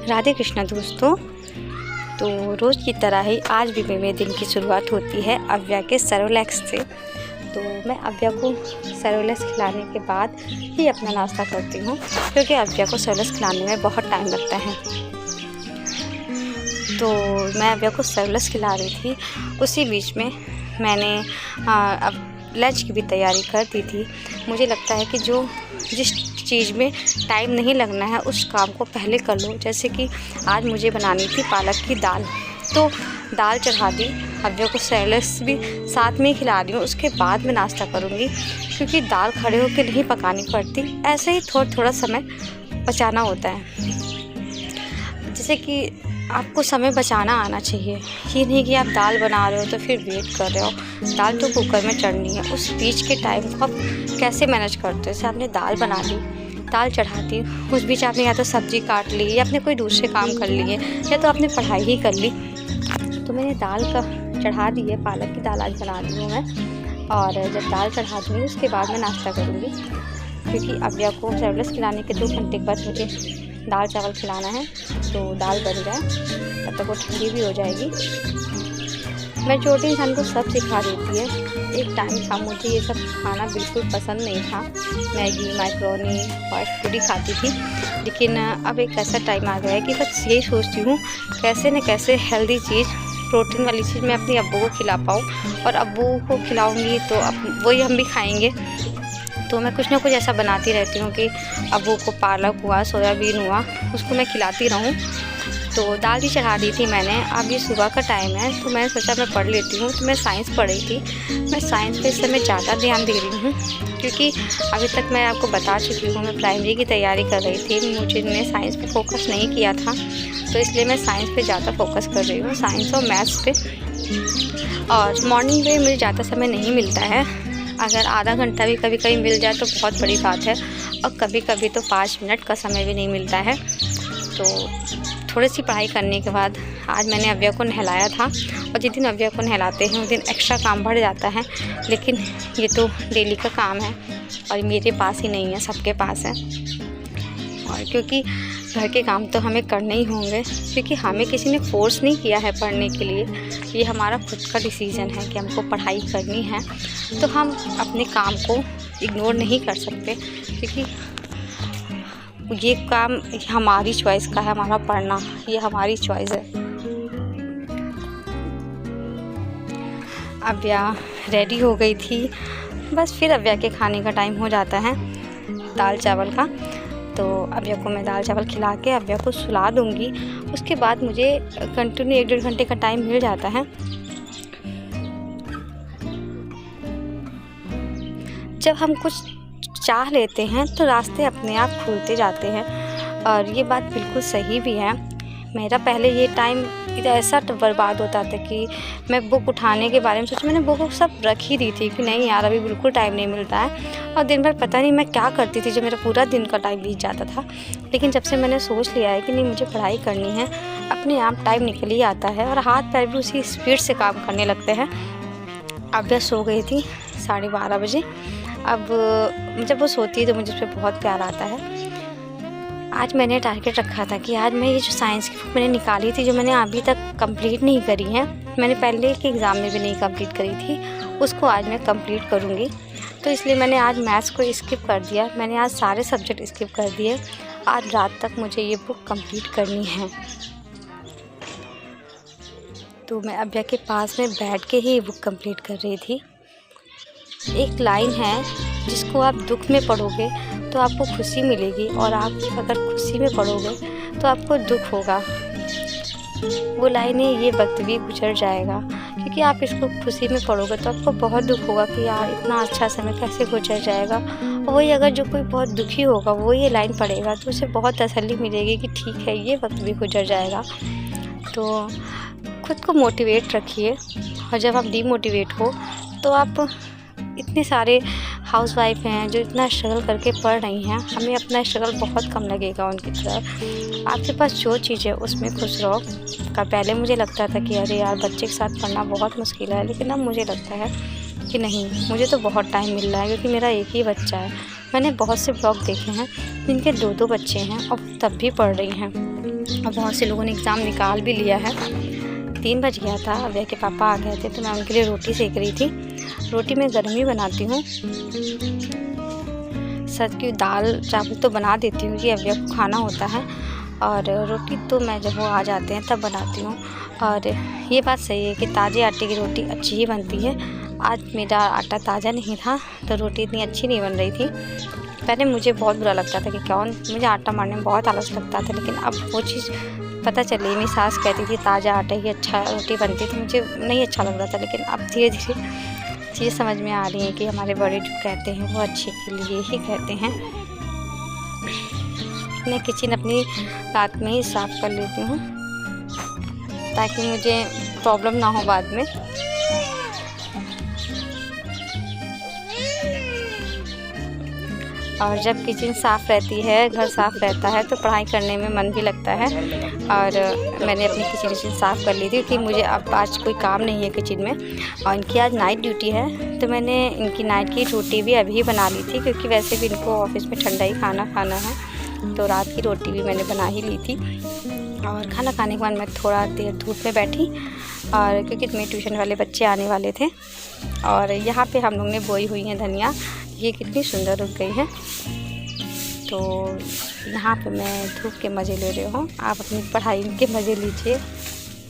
राधे कृष्णा दोस्तों। तो रोज़ की तरह ही आज भी मेरे दिन की शुरुआत होती है अव्या के सेरेलैक्स से। तो मैं अव्या को सेरेलैक्स खिलाने के बाद ही अपना नाश्ता करती हूँ, क्योंकि अव्या को सेरेलैक्स खिलाने में बहुत टाइम लगता है। तो मैं अव्या को सेरेलैक्स खिला रही थी, उसी बीच में मैंने अब लंच की भी तैयारी कर दी थी। मुझे लगता है कि जिस चीज़ में टाइम नहीं लगना है उस काम को पहले कर लो। जैसे कि आज मुझे बनानी थी पालक की दाल, तो दाल चढ़ा दी, अव्या को सेरेलैक्स भी साथ में ही खिला रही हूँ। उसके बाद मैं नाश्ता करूँगी, क्योंकि दाल खड़े होकर नहीं पकानी पड़ती, ऐसे ही थोड़ा समय बचाना होता है। जैसे कि आपको समय बचाना आना चाहिए, ये नहीं कि आप दाल बना रहे हो तो फिर वेट कर रहे हो। दाल तो कुकर में चढ़नी है, उस बीच के टाइम को आप कैसे मैनेज करते हो। जैसे आपने दाल बना ली, दाल चढ़ा दी, उस बीच आपने या तो सब्ज़ी काट ली या आपने कोई दूसरे काम कर लिए या तो आपने पढ़ाई ही कर ली। तो मैंने दाल का चढ़ा दी है, पालक की दाल आज बना रही हूँ मैं। और जब दाल चढ़ा दूँगी उसके बाद मैं नाश्ता करूँगी, क्योंकि अव्या को सेरेलैक्स खिलाने के 2 घंटे के बाद मुझे दाल चावल खिलाना है। तो दाल बन जाए तब तक वो ठंडी भी हो जाएगी। मेजॉरिटी इंसान को सब सिखा देती है। एक टाइम था मुझे ये सब खाना बिल्कुल पसंद नहीं था, मैगी, मैक्रोनी, फास्ट फूड ही खाती थी। लेकिन अब एक ऐसा टाइम आ गया है कि बस यही सोचती हूँ कैसे न कैसे हेल्दी चीज़, प्रोटीन वाली चीज़ मैं अपनी अब्बू को खिला पाऊँ, और अब्बू को खिलाऊँगी तो अब वही हम भी खाएँगे। तो मैं कुछ ना कुछ ऐसा बनाती रहती हूँ कि अब्बू को पालक हुआ, सोयाबीन हुआ, उसको मैं खिलाती रहूँ। तो दाल भी चढ़ा दी थी मैंने। अब ये सुबह का टाइम है तो मैंने सोचा मैं पढ़ लेती हूँ। तो मैं साइंस पढ़ रही थी। मैं साइंस पे इस समय ज़्यादा ध्यान दे रही हूँ, क्योंकि अभी तक मैं आपको बता चुकी हूँ मैं प्राइमरी की तैयारी कर रही थी। मैंने साइंस पे फोकस नहीं किया था, तो इसलिए मैं साइंस पे ज़्यादा फोकस कर रही हूँ, साइंस और मैथ्स पे। और मॉर्निंग में मुझे ज़्यादा समय नहीं मिलता है। अगर आधा घंटा भी कभी कभी मिल जाए तो बहुत बड़ी बात है, और कभी कभी तो 5 मिनट का समय भी नहीं मिलता है। तो थोड़ी सी पढ़ाई करने के बाद आज मैंने अव्या को नहलाया था, और जिस दिन अव्या को नहलाते हैं उस दिन एक्स्ट्रा काम बढ़ जाता है। लेकिन ये तो डेली का काम है, और मेरे पास ही नहीं है, सबके पास है। और क्योंकि घर के काम तो हमें करने ही होंगे, क्योंकि हमें किसी ने फ़ोर्स नहीं किया है पढ़ने के लिए। ये हमारा खुद का डिसीज़न है कि हमको पढ़ाई करनी है, तो हम अपने काम को इग्नोर नहीं कर सकते, क्योंकि ये काम हमारी चॉइस का है। हमारा पढ़ना ये हमारी चॉइस है। अव्या रेडी हो गई थी, बस फिर अव्या के खाने का टाइम हो जाता है दाल चावल का। तो अव्या को मैं दाल चावल खिला के अव्या को सुला दूँगी। उसके बाद मुझे कंटिन्यू 1-1.5 घंटे का टाइम मिल जाता है। जब हम कुछ चाह लेते हैं तो रास्ते अपने आप खुलते जाते हैं, और ये बात बिल्कुल सही भी है। मेरा पहले ये टाइम ऐसा बर्बाद होता था कि मैं बुक उठाने के बारे में सोचा, मैंने बुक सब रख ही दी थी कि नहीं यार अभी बिल्कुल टाइम नहीं मिलता है। और दिन भर पता नहीं मैं क्या करती थी, जो मेरा पूरा दिन का टाइम बीत जाता था। लेकिन जब से मैंने सोच लिया है कि नहीं मुझे पढ़ाई करनी है, अपने आप टाइम निकल ही आता है, और हाथ पैर भी उसी स्पीड से काम करने लगते हैं। अव्या सो गई थी 12:30 बजे। अब जब वो सोती है तो मुझे उस पर बहुत प्यार आता है। आज मैंने टारगेट रखा था कि आज मैं ये जो साइंस की बुक मैंने निकाली थी, जो मैंने अभी तक कंप्लीट नहीं करी है, मैंने पहले के एग्ज़ाम में भी नहीं कंप्लीट करी थी, उसको आज मैं कंप्लीट करूँगी। तो इसलिए मैंने आज मैथ्स को स्किप कर दिया, मैंने आज सारे सब्जेक्ट स्किप कर दिए। आज रात तक मुझे ये बुक कंप्लीट करनी है। तो मैं अव्या के पास में बैठ के ही ये बुक कंप्लीट कर रही थी। एक लाइन है जिसको आप दुख में पढ़ोगे तो आपको खुशी मिलेगी, और आप अगर खुशी में पढ़ोगे तो आपको दुख होगा। वो लाइन है, ये वक्त भी गुजर जाएगा। क्योंकि आप इसको खुशी में पढ़ोगे तो आपको बहुत दुख होगा कि यार इतना अच्छा समय कैसे गुजर जाएगा। और वही अगर जो कोई बहुत दुखी होगा वो ये लाइन पढ़ेगा तो उसे बहुत तसल्ली मिलेगी कि ठीक है ये वक्त भी गुजर जाएगा। तो खुद को मोटिवेट रखिए, और जब आप डीमोटिवेट हो तो आप इतने सारे हाउसवाइफ हैं जो इतना स्ट्रगल करके पढ़ रही हैं, हमें अपना स्ट्रगल बहुत कम लगेगा उनकी तरफ। आपके पास जो चीज़ है उसमें खुश रहो। पहले मुझे लगता था कि अरे यार बच्चे के साथ पढ़ना बहुत मुश्किल है, लेकिन अब मुझे लगता है कि नहीं, मुझे तो बहुत टाइम मिल रहा है, क्योंकि मेरा एक ही बच्चा है। मैंने बहुत से ब्लॉग देखे हैं जिनके 2-2 बच्चे हैं और तब भी पढ़ रही हैं। और बहुत से लोगों ने एग्ज़ाम निकाल भी लिया है। 3 बज गया था, अव्या के पापा आ गए थे तो मैं उनके लिए रोटी सेक रही थी। रोटी मैं गर्म ही बनाती हूँ, सच की दाल चावल तो बना देती हूँ कि अव्या को खाना होता है, और रोटी तो मैं जब वो आ जाते हैं तब बनाती हूँ। और ये बात सही है कि ताज़े आटे की रोटी अच्छी ही बनती है। आज मेरा आटा ताज़ा नहीं था तो रोटी इतनी अच्छी नहीं बन रही थी। पहले मुझे बहुत बुरा लगता था कि मुझे आटा मारने में बहुत आलस लगता था, लेकिन अब वो चीज़ पता चली। मेरी सास कहती थी ताज़ा आटे की अच्छा रोटी बनती थी, मुझे नहीं अच्छा लग रहा था, लेकिन अब धीरे धीरे चीज़ें समझ में आ रही हैं कि हमारे बड़े जो कहते हैं वो अच्छे के लिए ही कहते हैं। मैं किचन अपनी रात में ही साफ़ कर लेती हूँ ताकि मुझे प्रॉब्लम ना हो बाद में। और जब किचन साफ़ रहती है, घर साफ़ रहता है तो पढ़ाई करने में मन भी लगता है। और मैंने अपनी किचन साफ़ कर ली थी क्योंकि मुझे अब आज कोई काम नहीं है किचन में, और इनकी आज नाइट ड्यूटी है तो मैंने इनकी नाइट की रोटी भी अभी बना ली थी, क्योंकि वैसे भी इनको ऑफिस में ठंडा ही खाना खाना है, तो रात की रोटी भी मैंने बना ही ली थी। और खाना खाने के बाद मैं थोड़ा देर धूप में बैठी, और क्योंकि मेरे ट्यूशन वाले बच्चे आने वाले थे। और यहाँ पे हम लोग ने बोई हुई है धनिया, ये कितनी सुंदर उग गई है। तो यहाँ पे मैं धूप के मज़े ले रही हूँ, आप अपनी पढ़ाई के मज़े लीजिए।